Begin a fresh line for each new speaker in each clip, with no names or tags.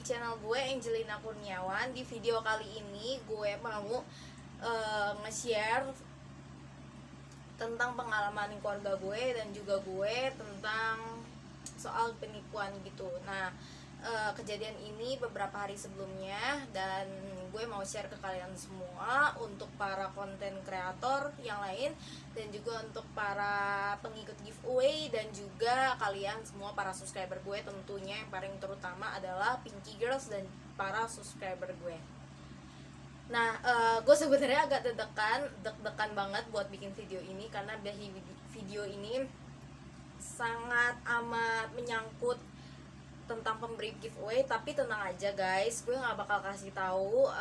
di channel gue Angelina Kurniawan. Di video kali ini gue mau nge-share tentang pengalaman keluarga gue dan juga gue tentang soal penipuan gitu. Nah, kejadian ini beberapa hari sebelumnya dan gue mau share ke kalian semua untuk para konten kreator yang lain dan juga untuk para pengikut giveaway dan juga kalian semua para subscriber gue, tentunya yang paling terutama adalah Pinky Girls dan para subscriber gue. Nah, gue sebenarnya agak deg-degan banget buat bikin video ini karena video ini sangat amat menyangkut tentang pemberi giveaway. Tapi tenang aja guys, gue nggak bakal kasih tahu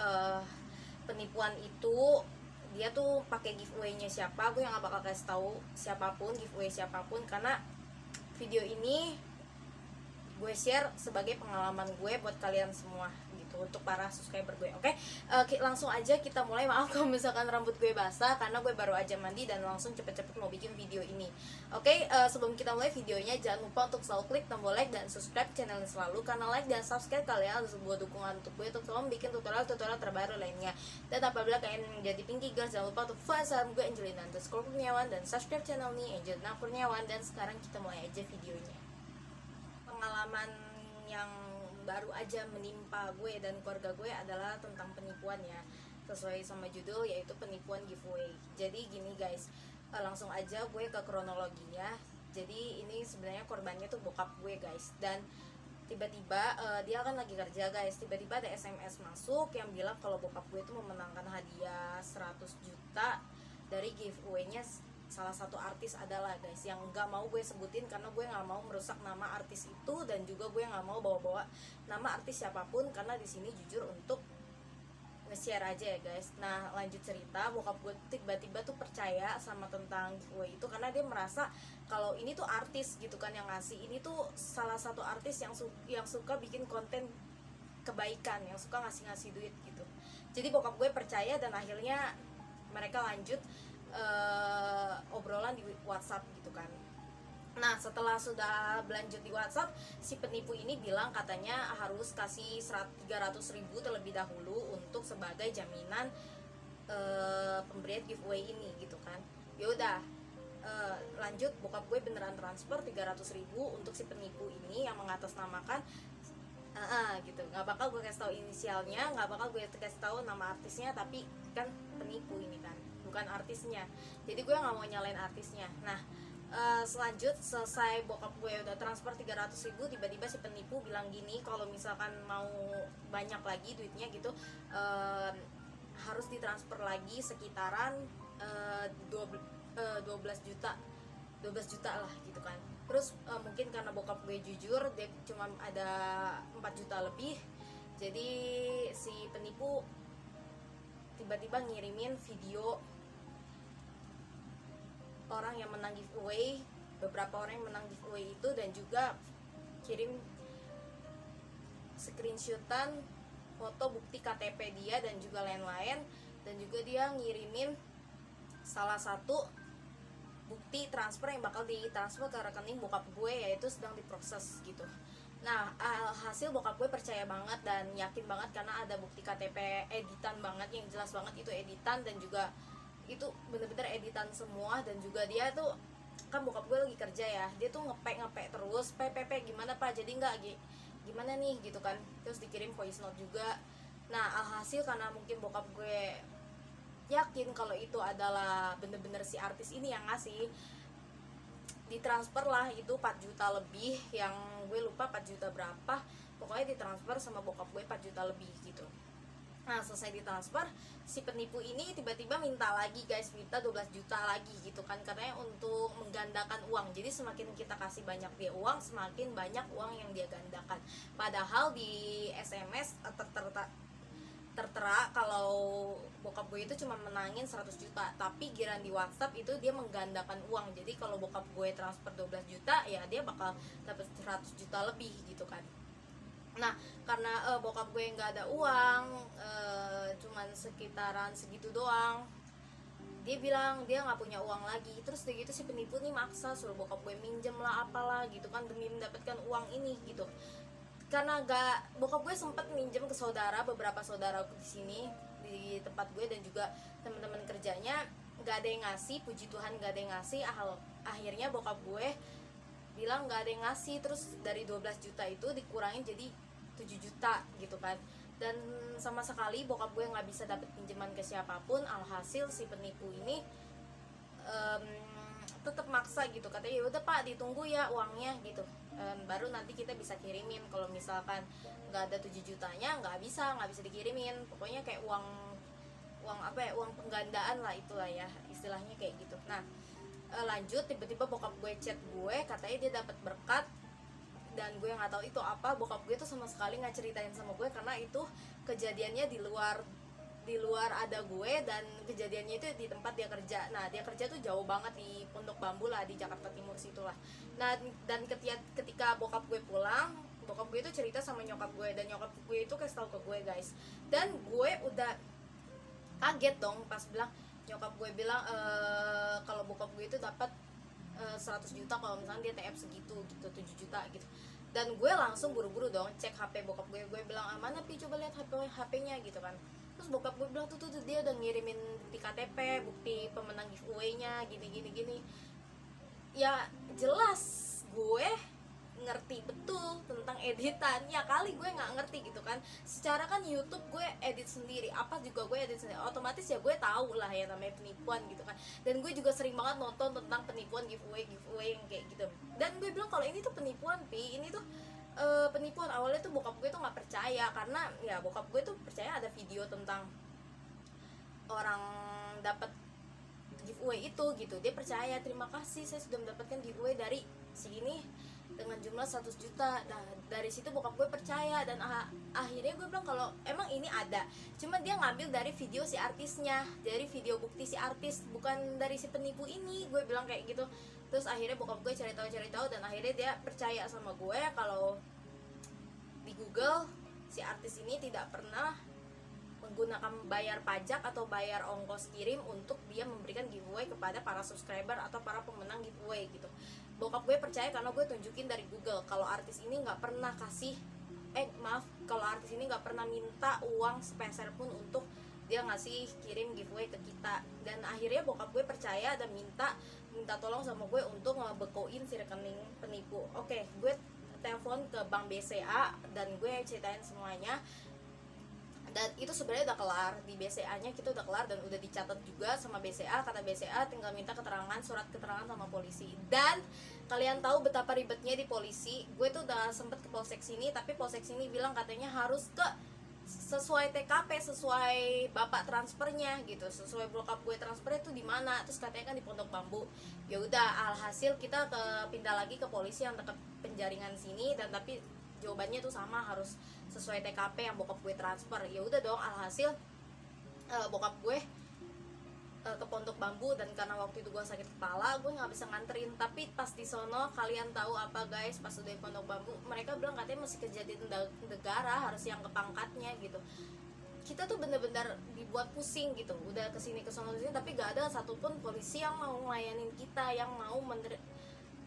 penipuan itu dia tuh pakai giveaway-nya siapa. Gue nggak bakal kasih tahu siapapun, giveaway siapapun, karena video ini gue share sebagai pengalaman gue buat kalian semua gitu, untuk para subscriber gue. Oke, langsung aja kita mulai. Maaf kalau misalkan rambut gue basah karena gue baru aja mandi dan langsung cepet-cepet mau bikin video ini. Oke, sebelum kita mulai videonya, jangan lupa untuk selalu klik tombol like dan subscribe channel ini selalu, karena like dan subscribe kalian adalah sebuah dukungan untuk gue untuk selalu bikin tutorial terbaru lainnya. Dan apabila kalian menjadi Pinky Girls, jangan lupa untuk follow Instagram gue Angelina_Kurniawan dan subscribe channel ini Angelina Kurniawan. Dan sekarang kita mulai aja videonya. Pengalaman yang baru aja menimpa gue dan keluarga gue adalah tentang penipuan ya, sesuai sama judul, yaitu penipuan giveaway. Jadi gini guys, langsung aja gue ke kronologinya. Jadi ini sebenarnya korbannya tuh bokap gue guys, dan tiba-tiba dia kan lagi kerja guys, tiba-tiba ada SMS masuk yang bilang kalau bokap gue tuh memenangkan hadiah 100 juta dari giveaway-nya salah satu artis adalah guys, yang nggak mau gue sebutin karena gue nggak mau merusak nama artis itu, dan juga gue nggak mau bawa-bawa nama artis siapapun karena di sini jujur untuk nge-share aja ya guys. Nah, lanjut cerita, bokap gue tiba-tiba tuh percaya sama tentang giveaway itu karena dia merasa kalau ini tuh artis gitu kan yang ngasih, ini tuh salah satu artis yang suka bikin konten kebaikan, yang suka ngasih duit gitu. Jadi bokap gue percaya dan akhirnya mereka lanjut obrolan di WhatsApp gitu kan. Nah, setelah sudah berlanjut di WhatsApp, si penipu ini bilang katanya harus kasih 300.000 terlebih dahulu untuk sebagai jaminan pemberian giveaway ini gitu kan. Ya udah, lanjut bokap gue beneran transfer 300.000 untuk si penipu ini yang mengatasnamakan gitu. Nggak bakal gue kasih tahu inisialnya, nggak bakal gue kasih tahu nama artisnya, tapi kan penipu ini kan, bukan artisnya. Jadi gue nggak mau nyalain artisnya. Nah, selesai bokap gue udah transfer 300.000, tiba-tiba si penipu bilang gini, kalau misalkan mau banyak lagi duitnya gitu, harus ditransfer lagi sekitaran 12 juta lah gitu kan. Terus mungkin karena bokap gue jujur, dia cuma ada 4 juta lebih. Jadi si penipu tiba-tiba ngirimin video orang yang menang giveaway, beberapa orang yang menang giveaway itu, dan juga kirim screenshotan foto bukti KTP dia dan juga lain-lain. Dan juga dia ngirimin salah satu bukti transfer yang bakal ditransfer ke rekening bokap gue, yaitu sedang diproses gitu. Nah, hasil bokap gue percaya banget dan yakin banget karena ada bukti KTP editan banget, yang jelas banget itu editan, dan juga itu bener-bener editan semua. Dan juga dia tuh kan bokap gue lagi kerja ya, dia tuh ngepek terus, PP gimana pak, jadi nggak gimana nih gitu kan. Terus dikirim voice note juga. Nah, alhasil karena mungkin bokap gue yakin kalau itu adalah bener-bener si artis ini yang ngasih, ditransfer lah itu 4 juta lebih, yang gue lupa 4 juta berapa, pokoknya ditransfer sama bokap gue 4 juta lebih gitu. Nah, selesai ditransfer, si penipu ini tiba-tiba minta lagi guys, minta 12 juta lagi gitu kan, katanya untuk menggandakan uang. Jadi semakin kita kasih banyak dia uang, semakin banyak uang yang dia gandakan. Padahal di SMS tertera kalau bokap gue itu cuma menangin 100 juta, tapi giran di WhatsApp itu dia menggandakan uang. Jadi kalau bokap gue transfer 12 juta, ya dia bakal dapat 100 juta lebih gitu kan. Nah, karena bokap gue nggak ada uang, cuman sekitaran segitu doang, dia bilang dia nggak punya uang lagi. Terus dia gitu si penipu nih maksa suruh bokap gue minjem lah apalah gitu kan demi mendapatkan uang ini gitu. karena bokap gue sempet minjem ke beberapa saudaraku di sini di tempat gue, dan juga teman-teman kerjanya, nggak ada yang ngasih. Puji Tuhan nggak ada yang ngasih. Akhirnya bokap gue bilang nggak ada yang ngasih, terus dari 12 juta itu dikurangin jadi 7 juta gitu kan. Dan sama sekali bokap gue nggak bisa dapet pinjaman ke siapapun. Alhasil si penipu ini tetap maksa gitu, katanya ya udah Pak ditunggu ya uangnya gitu, baru nanti kita bisa kirimin. Kalau misalkan nggak ada 7 jutanya nggak bisa dikirimin. Pokoknya kayak uang apa ya, uang penggandaan lah, itulah ya istilahnya kayak gitu. Nah lanjut, tiba-tiba bokap gue chat gue, katanya dia dapat berkat, dan gue nggak tahu itu apa. Bokap gue tuh sama sekali nggak ceritain sama gue, karena itu kejadiannya di luar ada gue, dan kejadiannya itu di tempat dia kerja. Nah dia kerja tuh jauh banget di Pondok Bambu lah, di Jakarta Timur situlah. Nah dan ketika bokap gue pulang, bokap gue itu cerita sama nyokap gue, dan nyokap gue itu kasih tau ke gue guys. Dan gue udah kaget dong pas nyokap gue bilang kalau bokap gue itu dapat 100 juta kalau misalnya dia TF segitu gitu, 7 juta gitu. Dan gue langsung buru-buru dong cek HP bokap gue bilang mana Pi, coba lihat HP-nya gitu kan. Terus bokap gue bilang tuh dia udah ngirimin bukti KTP, bukti pemenang giveaway-nya, gini. Ya jelas gue ngerti betul tentang editan, ya kali gue nggak ngerti gitu kan. Secara kan YouTube gue edit sendiri, apa juga gue edit sendiri, otomatis ya gue tahu lah ya namanya penipuan gitu kan. Dan gue juga sering banget nonton tentang penipuan giveaway yang kayak gitu. Dan gue bilang kalau ini tuh penipuan Pi, ini tuh penipuan. Awalnya tuh bokap gue tuh nggak percaya, karena ya bokap gue tuh percaya ada video tentang orang dapat giveaway itu gitu. Dia percaya, terima kasih saya sudah mendapatkan giveaway dari segini dengan jumlah 100 juta. Nah dari situ bokap gue percaya, dan akhirnya gue bilang kalau emang ini ada, cuma dia ngambil dari video si artisnya, dari video bukti si artis, bukan dari si penipu ini. Gue bilang kayak gitu. Terus akhirnya bokap gue cari tahu, dan akhirnya dia percaya sama gue kalau di Google si artis ini tidak pernah menggunakan bayar pajak atau bayar ongkos kirim untuk dia memberikan giveaway kepada para subscriber atau para pemenang giveaway gitu. Bokap gue percaya karena gue tunjukin dari Google kalau artis ini nggak pernah kalau artis ini nggak pernah minta uang sepeser pun untuk dia ngasih kirim giveaway ke kita. Dan akhirnya bokap gue percaya dan minta tolong sama gue untuk ngebekoin si rekening penipu. Oke, gue telepon ke Bank BCA dan gue ceritain semuanya. Dan itu sebenarnya udah kelar, di BCA-nya kita udah kelar dan udah dicatat juga sama BCA. Kata BCA tinggal minta surat keterangan sama polisi. Dan kalian tahu betapa ribetnya di polisi. Gue tuh udah sempet ke polsek sini, tapi polsek sini bilang katanya harus ke sesuai TKP, sesuai bapak transfernya gitu, sesuai bokap gue transfernya tuh di mana. Terus katanya kan di Pondok Bambu. Ya udah, alhasil kita pindah lagi ke polisi yang dekat Penjaringan sini, dan tapi jawabannya tuh sama, harus sesuai TKP yang bokap gue transfer. Ya udah dong, alhasil bokap gue ke Pondok Bambu, dan karena waktu itu gue sakit kepala gue nggak bisa nganterin. Tapi pas di sono kalian tahu apa guys, pas udah di Pondok Bambu mereka bilang katanya masih kejadian negara, harus yang ke pangkatnya gitu. Kita tuh bener-bener dibuat pusing gitu, udah kesini kesono sini, tapi gak ada satupun polisi yang mau ngelayanin kita, yang mau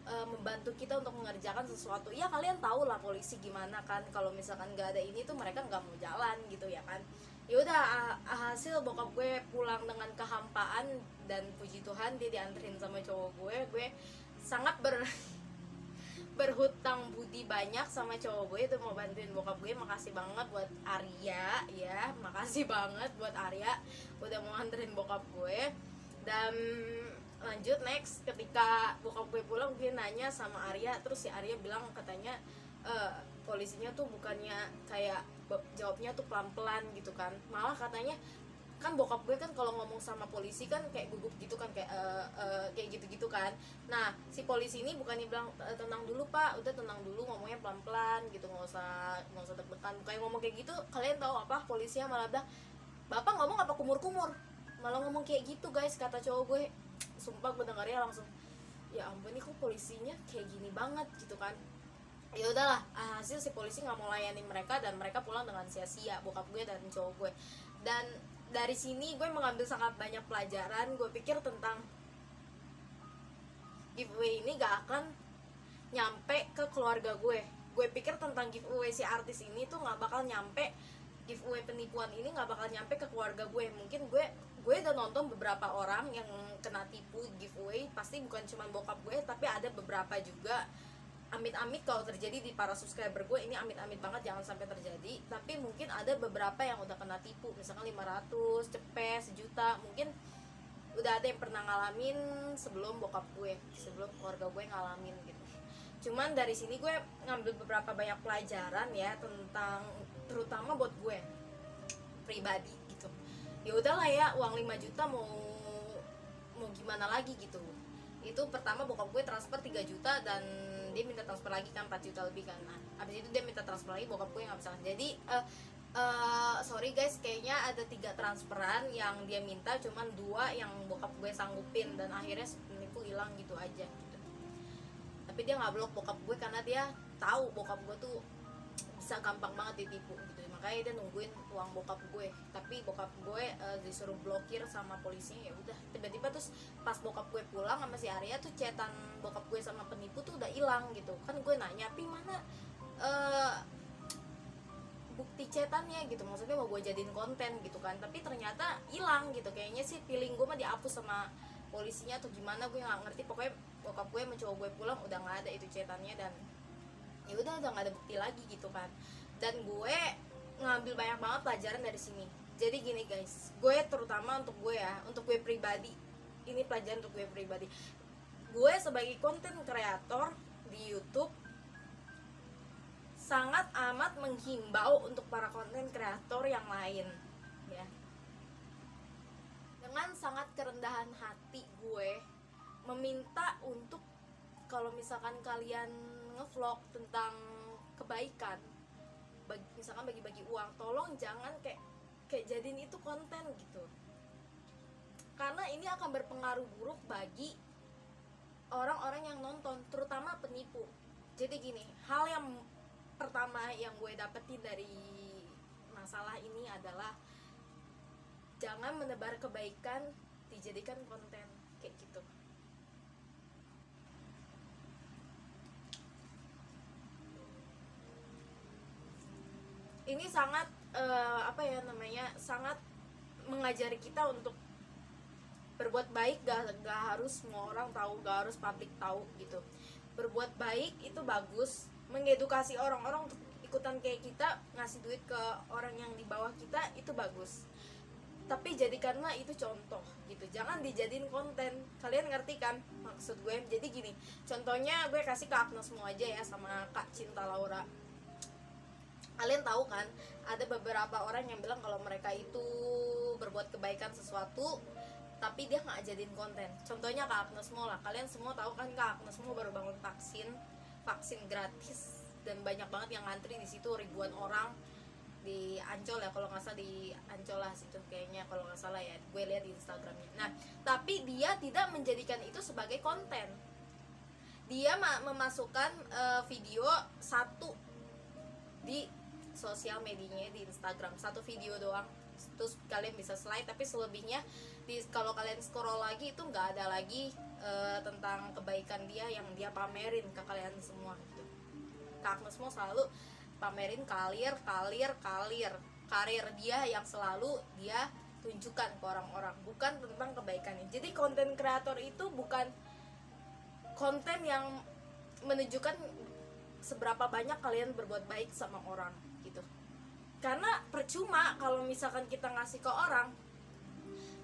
membantu kita untuk mengerjakan sesuatu. Ya kalian tahu lah polisi gimana kan, kalau misalkan nggak ada ini tuh mereka nggak mau jalan gitu ya kan. Ya udah, hasil bokap gue pulang dengan kehampaan, dan puji Tuhan dia dianterin sama cowok gue sangat berhutang budi banyak sama cowok gue itu mau bantuin bokap gue. Makasih banget buat Arya ya, makasih banget buat Arya udah mau anterin bokap gue. Dan lanjut next, ketika bokap gue pulang gue nanya sama Arya, terus si Arya bilang katanya polisinya tuh bukannya kayak jawabnya tuh pelan-pelan gitu kan, malah katanya kan bokap gue kan kalau ngomong sama polisi kan kayak gugup gitu kan, kayak gitu-gitu kan. Nah si polisi ini bukannya bilang tenang dulu Pak, udah tenang dulu, ngomongnya pelan-pelan gitu, nggak usah deg-degan, kayak ngomong kayak gitu. Kalian tahu apa polisinya malah bilang, Bapak ngomong apa kumur-kumur, malah ngomong kayak gitu guys, kata cowok gue. Sumpah gue dengarnya langsung ya ampun, nih kok polisinya kayak gini banget gitu kan. Ya udahlah, hasil si polisi nggak mau layani mereka dan mereka pulang dengan sia-sia, bokap gue dan cowok gue. Dan dari sini gue mengambil sangat banyak pelajaran. Gue pikir tentang giveaway ini gak akan nyampe ke keluarga gue, gue pikir tentang giveaway si artis ini tuh nggak bakal nyampe, giveaway penipuan ini nggak bakal nyampe ke keluarga gue. Mungkin gue udah nonton beberapa orang yang kena tipu giveaway, pasti bukan cuma bokap gue, tapi ada beberapa juga. Amit-amit kalau terjadi di para subscriber gue, ini amit-amit banget jangan sampai terjadi, tapi mungkin ada beberapa yang udah kena tipu, misalkan 500, cepet, 1 juta, mungkin udah ada yang pernah ngalamin sebelum bokap gue, sebelum keluarga gue ngalamin gitu. Cuman dari sini gue ngambil beberapa banyak pelajaran ya, tentang terutama buat gue pribadi gitu. Ya udahlah ya, uang 5 juta mau gimana lagi gitu. Itu pertama bokap gue transfer 3 juta dan dia minta transfer lagi kan 4 juta lebih kan. Nah, abis itu dia minta transfer lagi, bokap gue nggak bisa. Jadi sorry guys, kayaknya ada 3 transferan yang dia minta, cuman 2 yang bokap gue sanggupin, dan akhirnya penipu hilang gitu aja gitu. Tapi dia nggak blok bokap gue karena dia tahu bokap gue tuh bisa gampang banget ditipu gitu, makanya dia nungguin uang bokap gue. Tapi bokap gue disuruh blokir sama polisinya. Ya udah, tiba-tiba terus pas bokap gue pulang sama si Arya tuh chatan bokap gue sama penipu tuh udah hilang gitu kan. Gue nanya, "Pi, mana bukti chatannya?" gitu, maksudnya mau gue jadiin konten gitu kan, tapi ternyata hilang gitu. Kayaknya sih feeling gue mah dihapus sama polisinya atau gimana, gue nggak ngerti. Pokoknya bokap gue mencoba gue pulang udah nggak ada itu chatannya, dan ya udah nggak ada bukti lagi gitu kan. Dan gue ngambil banyak banget pelajaran dari sini. Jadi gini guys, gue terutama untuk gue ya, untuk gue pribadi, ini pelajaran untuk gue pribadi. Gue sebagai konten kreator di YouTube sangat amat menghimbau untuk para konten kreator yang lain ya, dengan sangat kerendahan hati gue meminta untuk kalau misalkan kalian ngevlog tentang kebaikan, misalkan bagi-bagi uang, tolong jangan kayak jadiin itu konten gitu, karena ini akan berpengaruh buruk bagi orang-orang yang nonton, terutama penipu. Jadi gini, hal yang pertama yang gue dapetin dari masalah ini adalah jangan menebar kebaikan dijadikan konten kayak gitu. Ini sangat sangat mengajari kita untuk berbuat baik. Gak harus semua orang tahu, gak harus publik tahu gitu. Berbuat baik itu bagus, mengedukasi orang-orang untuk ikutan kayak kita, ngasih duit ke orang yang di bawah kita itu bagus, tapi jadikanlah itu contoh gitu, jangan dijadiin konten. Kalian ngerti kan maksud gue? Jadi gini, contohnya gue kasih ke Agnes semua aja ya, sama Kak Cinta Laura. Kalian tahu kan, ada beberapa orang yang bilang kalau mereka itu berbuat kebaikan sesuatu tapi dia nggak jadiin konten. Contohnya Kak Agnes Mo lah, kalian semua tahu kan Kak Agnes Mo baru bangun vaksin gratis, dan banyak banget yang ngantri di situ, ribuan orang di Ancol ya, kalau nggak salah di Ancol lah situ kayaknya, kalau nggak salah ya, gue lihat di Instagramnya. Nah, tapi dia tidak menjadikan itu sebagai konten. Dia memasukkan video satu di sosial medianya, di Instagram, satu video doang, terus kalian bisa slide. Tapi selebihnya kalau kalian scroll lagi itu nggak ada lagi tentang kebaikan dia yang dia pamerin ke kalian semua gitu. Kak Agnes Mo selalu pamerin karir dia yang selalu dia tunjukkan ke orang-orang, bukan tentang kebaikannya. Jadi konten kreator itu bukan konten yang menunjukkan seberapa banyak kalian berbuat baik sama orang gitu. Karena percuma kalau misalkan kita ngasih ke orang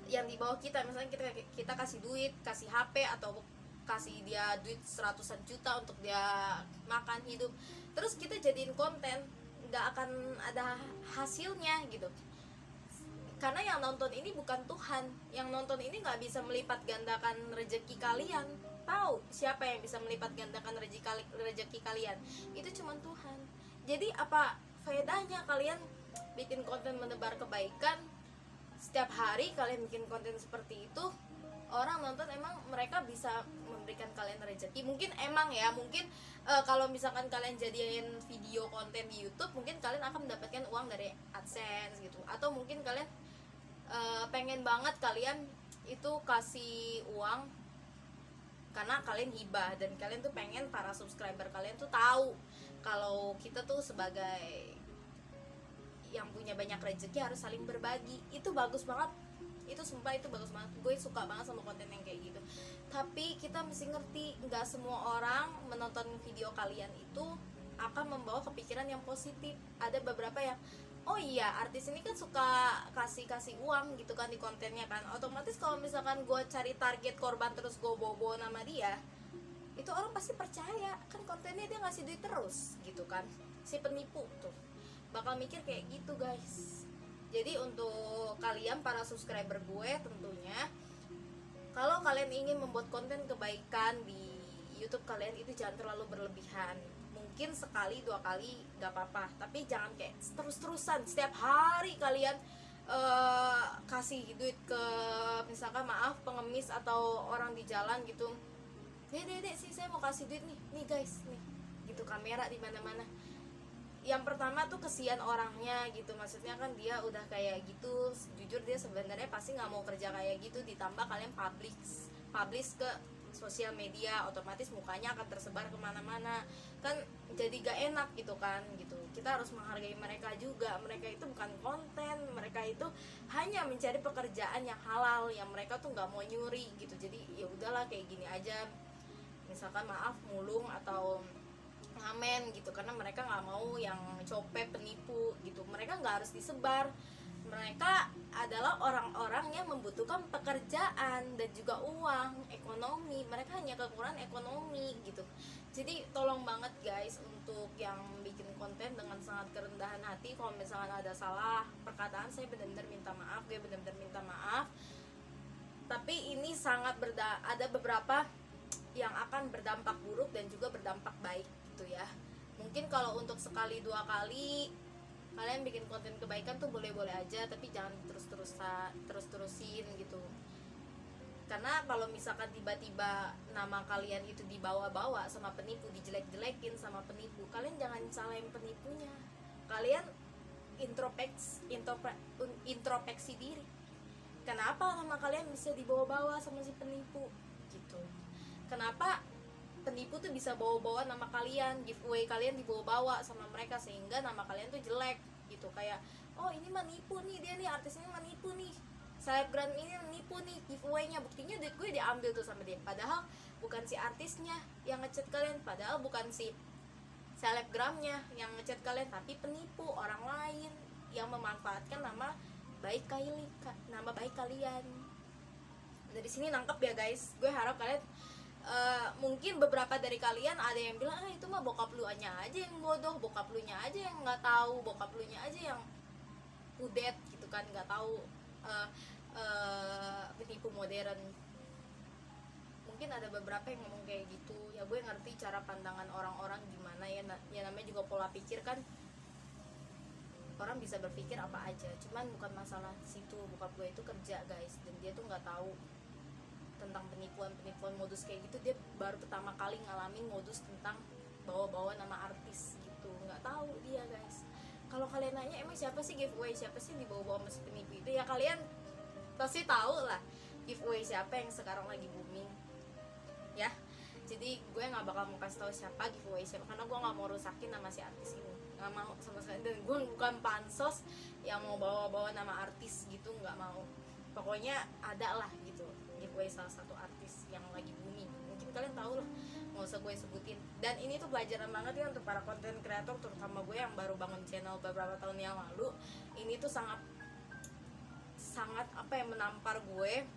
yang di bawah kita, misalnya kita kasih duit, kasih HP, atau kasih dia duit 100-an juta untuk dia makan hidup, terus kita jadiin konten, nggak akan ada hasilnya gitu. Karena yang nonton ini bukan Tuhan, yang nonton ini nggak bisa melipat gandakan rezeki kalian. Tahu siapa yang bisa melipat gandakan rezeki kalian? Itu cuma Tuhan. Jadi apa faedahnya kalian bikin konten menebar kebaikan, setiap hari kalian bikin konten seperti itu, orang nonton, emang mereka bisa memberikan kalian rezeki? Mungkin emang ya, mungkin kalau misalkan kalian jadiin video konten di YouTube, mungkin kalian akan mendapatkan uang dari AdSense gitu, atau mungkin kalian pengen banget kalian itu kasih uang karena kalian hibah dan kalian tuh pengen para subscriber kalian tuh tahu kalau kita tuh sebagai yang punya banyak rezeki harus saling berbagi. Itu bagus banget, itu sumpah itu bagus banget. Gue suka banget sama konten yang kayak gitu. Tapi kita mesti ngerti, nggak semua orang menonton video kalian itu akan membawa kepikiran yang positif. Ada beberapa yang, oh iya artis ini kan suka kasih uang gitu kan di kontennya kan, otomatis kalau misalkan gue cari target korban terus gue bawa nama dia, itu orang pasti percaya kan kontennya dia ngasih duit terus gitu kan. Si penipu tuh bakal mikir kayak gitu guys. Jadi untuk kalian para subscriber gue, tentunya kalau kalian ingin membuat konten kebaikan di YouTube kalian itu jangan terlalu berlebihan. Mungkin sekali 2 kali gak apa-apa, tapi jangan kayak terus-terusan setiap hari kalian kasih duit ke misalkan maaf pengemis atau orang di jalan gitu. Dek sih saya mau kasih duit nih guys nih, gitu kamera di mana-mana. Yang pertama tuh kesian orangnya gitu, maksudnya kan dia udah kayak gitu, jujur dia sebenarnya pasti nggak mau kerja kayak gitu, ditambah kalian publish ke sosial media, otomatis mukanya akan tersebar kemana-mana kan, jadi gak enak gitu kan gitu. Kita harus menghargai mereka juga, mereka itu bukan konten, mereka itu hanya mencari pekerjaan yang halal, yang mereka tuh nggak mau nyuri gitu. Jadi ya udahlah kayak gini aja, misalkan maaf mulung atau ngamen gitu, karena mereka nggak mau yang copet penipu gitu. Mereka nggak harus disebar, mereka adalah orang-orang yang membutuhkan pekerjaan dan juga uang, ekonomi. Mereka hanya kekurangan ekonomi gitu. Jadi tolong banget guys untuk yang bikin konten dengan sangat kerendahan hati. Kalau misalkan ada salah perkataan, saya benar-benar minta maaf, gue benar-benar minta maaf. Tapi ini sangat ada beberapa yang akan berdampak buruk dan juga berdampak baik gitu ya. Mungkin kalau untuk sekali 2 kali kalian bikin konten kebaikan tuh boleh-boleh aja, tapi jangan terus-terusin gitu. Karena kalau misalkan tiba-tiba nama kalian itu dibawa-bawa sama penipu, dijelek-jelekin sama penipu, kalian jangan salahin penipunya. Kalian introspeksi diri. Kenapa nama kalian bisa dibawa-bawa sama si penipu gitu? Kenapa penipu tuh bisa bawa-bawa nama kalian, giveaway kalian dibawa-bawa sama mereka sehingga nama kalian tuh jelek gitu. Kayak oh ini menipu nih, dia nih artis ini menipu nih, selebgram ini menipu nih giveaway-nya, buktinya duit gue diambil tuh sama dia. Padahal bukan si artisnya yang ngechat kalian, padahal bukan si selebgramnya yang ngechat kalian, tapi penipu orang lain yang memanfaatkan nama baik kalian. Dari sini nangkep ya guys. Gue harap kalian mungkin beberapa dari kalian ada yang bilang itu mah bokap lu aja yang bodoh, bokap lu nya aja yang nggak tahu, bokap lu nya aja yang udet gitu kan, nggak tahu penipu modern. Mungkin ada beberapa yang ngomong kayak gitu ya. Gue ngerti cara pandangan orang-orang gimana ya, ya namanya juga pola pikir kan, orang bisa berpikir apa aja. Cuman bukan masalah situ, bokap gue itu kerja guys, dan dia tuh nggak tahu tentang penipuan modus kayak gitu. Dia baru pertama kali ngalamin modus tentang bawa-bawa nama artis gitu, nggak tahu dia guys. Kalau kalian nanya emang siapa sih giveaway, siapa sih dibawa-bawa sama penipu itu, ya kalian pasti tahu lah giveaway siapa yang sekarang lagi booming ya. Jadi gue nggak bakal mau kasih tahu siapa giveaway siapa, karena gue nggak mau rusakin nama si artis ini, nggak mau sama sekali. Dan gue bukan pansos yang mau bawa-bawa nama artis gitu, nggak mau. Pokoknya ada lah gitu giveaway salah satu artis yang lagi booming, mungkin kalian tahu lah, nggak usah gue sebutin. Dan ini tuh pelajaran banget ya untuk para konten kreator, terutama gue yang baru bangun channel beberapa tahun yang lalu. Ini tuh sangat apa yang menampar gue.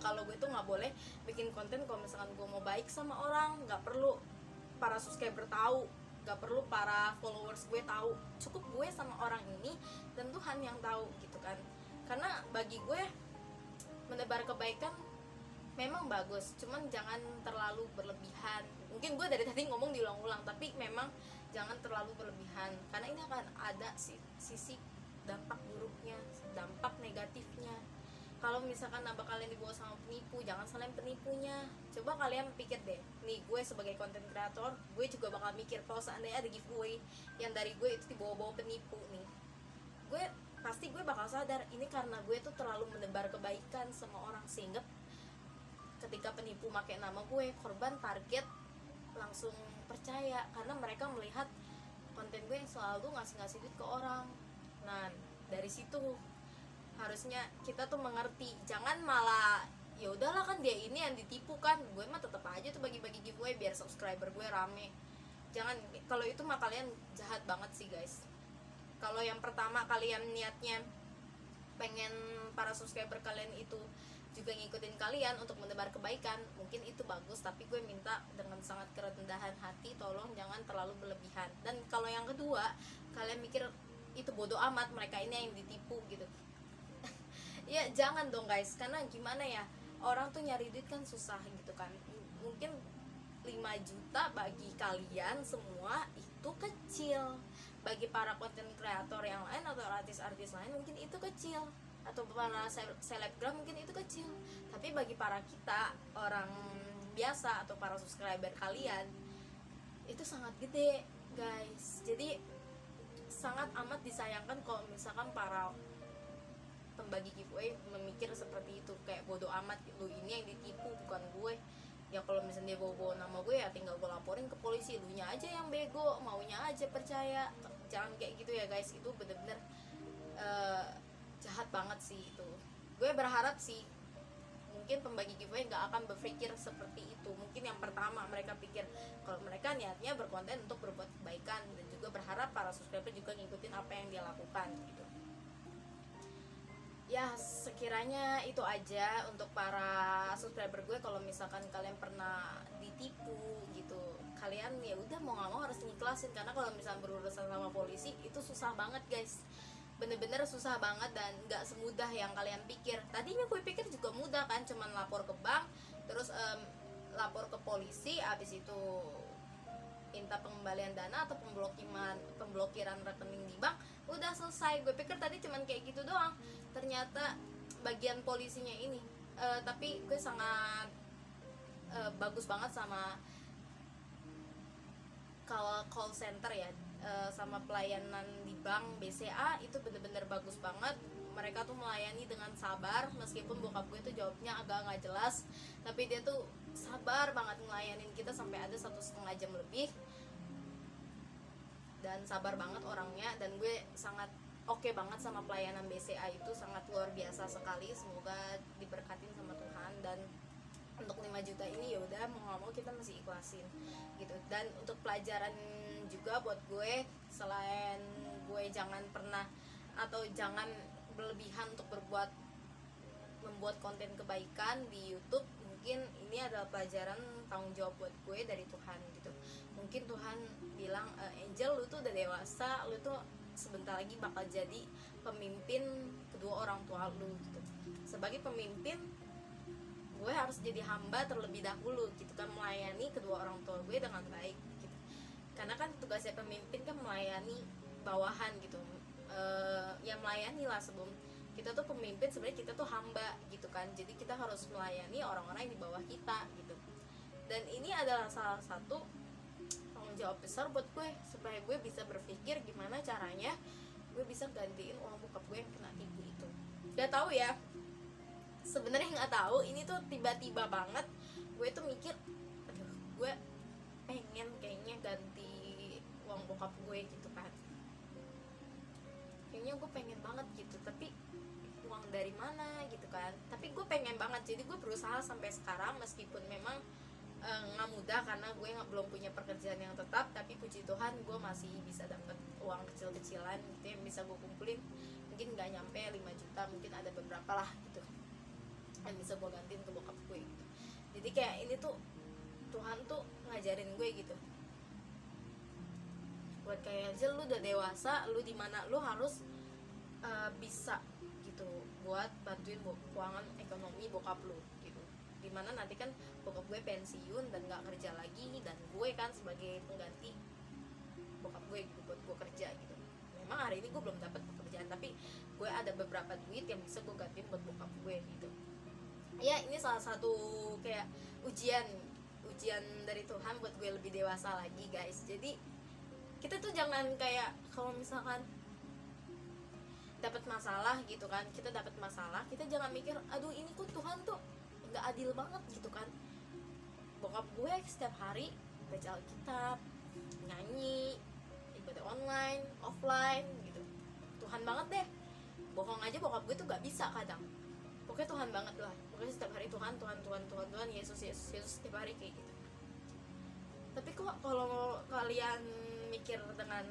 Kalau gue tuh nggak boleh bikin konten kalau misalkan gue mau baik sama orang. Nggak perlu para subscriber tahu, nggak perlu para followers gue tahu, cukup gue sama orang ini dan Tuhan yang tahu gitu kan. Karena bagi gue menebar kebaikan memang bagus, cuman jangan terlalu berlebihan. Mungkin gue dari tadi ngomong diulang-ulang, tapi memang jangan terlalu berlebihan, karena ini akan ada sisi dampak buruknya, dampak negatifnya. Kalau misalkan nama kalian dibawa sama penipu, jangan salahin penipunya. Coba kalian pikir deh, nih gue sebagai konten kreator, gue juga bakal mikir kalau seandainya ada giveaway yang dari gue itu dibawa-bawa penipu nih, pasti gue bakal sadar ini karena gue tuh terlalu menebar kebaikan sama orang, sehingga ketika penipu pakai nama gue, korban target langsung percaya karena mereka melihat konten gue yang selalu ngasih duit ke orang. Nah dari situ harusnya kita tuh mengerti, jangan malah ya udahlah kan dia ini yang ditipu kan, gue mah tetap aja tuh bagi-bagi giveaway biar subscriber gue rame. Jangan, kalau itu mah kalian jahat banget sih guys. Kalau yang pertama kalian niatnya pengen para subscriber kalian itu juga ngikutin kalian untuk menebar kebaikan, mungkin itu bagus, tapi gue minta dengan sangat kerendahan hati tolong jangan terlalu berlebihan. Dan kalau yang kedua kalian mikir itu bodoh amat, mereka ini yang ditipu gitu ya jangan dong guys, karena gimana ya, orang tuh nyari duit kan susah gitu kan. Mungkin 5 juta bagi kalian semua itu kecil, bagi para konten kreator yang lain atau artis-artis lain mungkin itu kecil, atau para selebgram mungkin itu kecil, tapi bagi para kita orang biasa atau para subscriber kalian itu sangat gede guys. Jadi sangat amat disayangkan kalau misalkan para pembagi giveaway memikir seperti itu, kayak bodoh amat lu ini yang ditipu bukan gue. Ya kalau misalnya dia bawa nama gue ya tinggal gue laporin ke polisi, lu nya aja yang bego, maunya aja percaya. Jangan kayak gitu ya guys, itu bener-bener jahat banget sih itu. Gue berharap sih mungkin pembagi giveaway nggak akan berpikir seperti itu. Mungkin yang pertama mereka pikir kalau mereka niatnya berkonten untuk berbuat kebaikan, dan juga berharap para subscriber juga ngikutin apa yang dia lakukan gitu. Ya sekiranya itu aja untuk para subscriber gue. Kalau misalkan kalian pernah ditipu gitu, kalian ya udah mau nggak mau harus ngiklasin, karena kalau misalnya berurusan sama polisi itu susah banget guys, bener-bener susah banget dan nggak semudah yang kalian pikir. Tadinya gue pikir juga mudah kan, cuman lapor ke bank, terus lapor ke polisi, abis itu minta pengembalian dana atau pemblokiran rekening di bank, udah selesai. Gue pikir tadi cuman kayak gitu doang, ternyata bagian polisinya ini. Tapi gue sangat bagus banget sama call center ya, sama pelayanan di bank BCA itu bener-bener bagus banget. Mereka tuh melayani dengan sabar, meskipun bokap gue tuh jawabnya agak nggak jelas, tapi dia tuh sabar banget ngelayanin kita sampai ada 1,5 jam lebih, dan sabar banget orangnya. Dan gue sangat oke banget sama pelayanan BCA, itu sangat luar biasa sekali. Semoga diberkatin sama Tuhan. Dan untuk 5 juta ini ya udah mau nggak mau kita mesti ikhlasin gitu. Dan untuk pelajaran juga buat gue, selain gue jangan pernah atau jangan berlebihan untuk membuat konten kebaikan di YouTube, mungkin ini adalah pelajaran tanggung jawab buat gue dari Tuhan gitu. Mungkin Tuhan bilang, Angel lu tuh udah dewasa, lu tuh sebentar lagi bakal jadi pemimpin kedua orang tua lu gitu. Sebagai pemimpin gue harus jadi hamba terlebih dahulu gitu kan, melayani kedua orang tua gue dengan baik gitu. Karena kan tugasnya pemimpin kan melayani bawahan gitu, ya melayani lah. Sebelum kita tuh pemimpin, sebenarnya kita tuh hamba gitu kan, jadi kita harus melayani orang-orang yang di bawah kita gitu. Dan ini adalah salah satu tanggung jawab besar buat gue, supaya gue bisa berpikir gimana caranya gue bisa gantiin uang bokap gue yang kena tipu itu. Gak tahu ya, sebenarnya nggak tahu, ini tuh tiba-tiba banget gue tuh mikir, aduh gue pengen kayaknya ganti uang bokap gue gitu kan, kayaknya gue pengen banget gitu, tapi uang dari mana gitu kan. Tapi gue pengen banget, jadi gue berusaha sampai sekarang, meskipun memang nggak mudah karena gue belum punya pekerjaan yang tetap, tapi puji Tuhan gue masih bisa dapat uang kecil-kecilan gitu yang bisa gue kumpulin. Mungkin nggak nyampe 5 juta, mungkin ada beberapa lah gitu yang bisa gue gantiin ke bokap gue gitu. Jadi kayak ini tuh Tuhan tuh ngajarin gue gitu, buat kayak Angel, lu udah dewasa, lu dimana lu harus bisa gitu buat bantuin keuangan ekonomi bokap lu gitu. Dimana nanti kan bokap gue pensiun dan nggak kerja lagi, dan gue kan sebagai pengganti bokap gue gitu, buat gue kerja gitu. Memang hari ini gue belum dapat pekerjaan, tapi gue ada beberapa duit yang bisa gue gantiin buat bokap gue gitu. Ya ini salah satu kayak ujian dari Tuhan buat gue lebih dewasa lagi guys. Jadi kita tuh jangan kayak kalau misalkan dapat masalah gitu kan, kita dapat masalah, kita jangan mikir aduh ini kok Tuhan tuh nggak adil banget gitu kan. Bokap gue setiap hari baca Alkitab, nyanyi, ibadah online, offline gitu. Tuhan banget deh. Bohong aja bokap gue tuh gak bisa kadang. Pokoknya Tuhan banget lah. Pokoknya setiap hari Tuhan, Tuhan, Tuhan, Tuhan, Tuhan, Yesus, Yesus, Yesus setiap hari kayak gitu. Tapi kok kalau kalian mikir dengan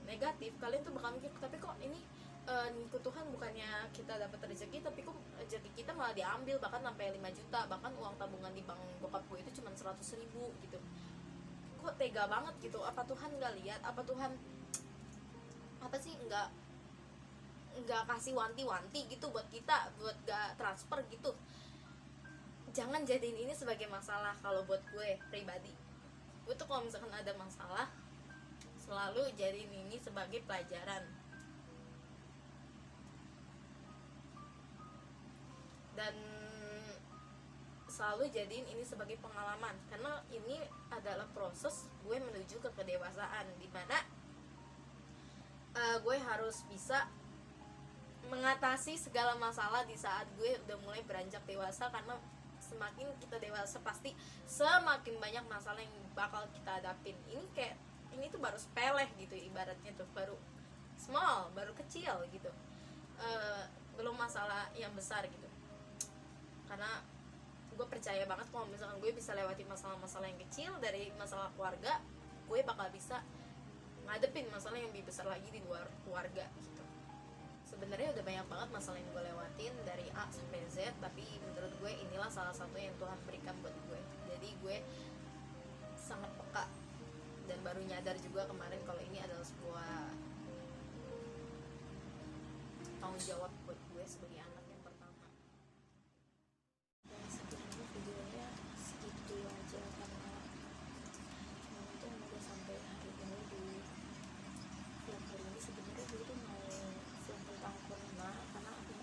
negatif, kalian tuh bakal mikir, tapi kok ini ngikut Tuhan bukannya kita dapat rezeki, tapi kok rezeki kita malah diambil, bahkan sampai 5 juta, bahkan uang tabungan di bank bokap gue itu cuma 100.000 gitu. Kok tega banget gitu? Apa Tuhan nggak lihat? Apa Tuhan apa sih nggak kasih wanti-wanti gitu buat kita, buat gak transfer gitu? Jangan jadiin ini sebagai masalah. Kalau buat gue pribadi, gue tuh kalau misalkan ada masalah selalu jadiin ini sebagai pelajaran, dan selalu jadiin ini sebagai pengalaman, karena ini adalah proses gue menuju ke kedewasaan, dimana gue harus bisa mengatasi segala masalah di saat gue udah mulai beranjak dewasa. Karena semakin kita dewasa pasti semakin banyak masalah yang bakal kita hadapin. Ini tuh baru sepele gitu, ibaratnya tuh baru small, baru kecil gitu, belum masalah yang besar gitu. Karena gue percaya banget kalau misalkan gue bisa lewati masalah-masalah yang kecil dari masalah keluarga, gue bakal bisa ngadepin masalah yang lebih besar lagi di luar keluarga gitu. Sebenarnya udah banyak banget masalah yang gue lewatin dari A sampai Z, tapi menurut gue inilah salah satu yang Tuhan berikan buat gue. Jadi gue sangat peka dan baru nyadar juga kemarin kalau ini adalah sebuah tanggung jawab buat gue sebagai anak yang pertama. Dan sebenarnya videonya segitu aja, karena itu udah sampai hari ini. Di vlog hari ini sebenarnya gue tuh mau vlog tentang corona, karena ada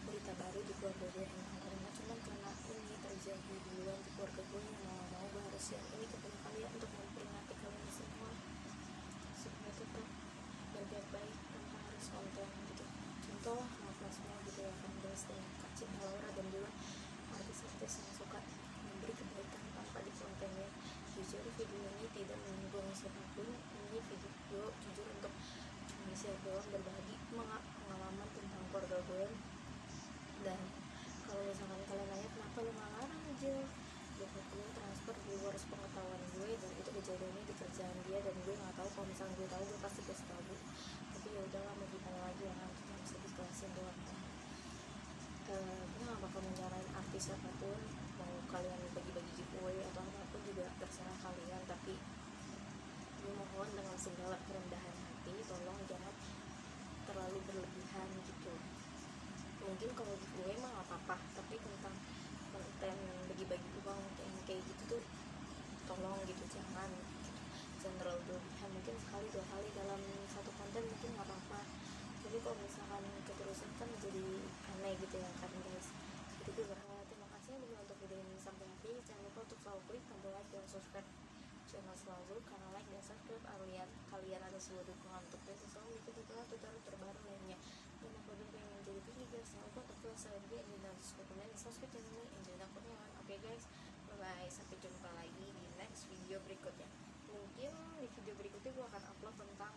berita baru di keluarga gue tentang corona. Cuman karena ini terjadi duluan di keluarga gue, yang mau gue harus share ini kepada kalian untuk memperingati kalian semua supaya tetap berbaik tanpa harus konten gitu. Contoh semua gitu ya kan guys, dan Kak Cinta Laura, dan juga artis-artis yang suka memberi kebaikan tanpa dikontennya. Jujur video ini tidak menyinggung siapapun, ini video jujur untuk cuma share doang, berbagi pengalaman tentang keluarga gue. Dan kalau misalkan kalian nanya kenapa lu nggak larang aja bokap gue transfer di luar pengetahuan gue, dan itu kejadiannya di kerjaan dia, dan gue nggak tahu. Kalau misalnya gue tahu gue pasti kasih tahu, tapi ya udahlah, mau gimana lagi, yang cuma bisa dikelasin doang kan. Gue nggak bakal menyaranin artis siapapun, mau kalian bagi-bagi giveaway atau apapun juga terserah kalian, tapi gue mohon dengan segala kerendahan hati, tolong jangan terlalu berlebihan gitu. Mungkin kalau giveaway mah nggak apa-apa, tapi tentang konten bagi-bagi uang kayak gitu tuh tolong gitu, jangan terlalu berlebihan. Mungkin sekali 2 kali dalam satu konten mungkin nggak apa-apa, jadi kalau misalkan keterusan kan jadi aneh gitu ya kan guys. Jadi gue berharap, terima kasih yang untuk video ini sampai habis. Jangan lupa untuk selalu klik tombol like dan subscribe channel selalu, karena like dan subscribe kalian ada sebuah dukungan untuk gue selalu bikin tutorial terbaru lainnya. Dan aku juga yang menjadi video jangan lupa untuk subscribe dan subscribe dan subscribe channel ini enjoy dapurnya. Oke guys, bye bye, sampai jumpa lagi di next video berikutnya. Mungkin di video berikutnya gue akan upload tentang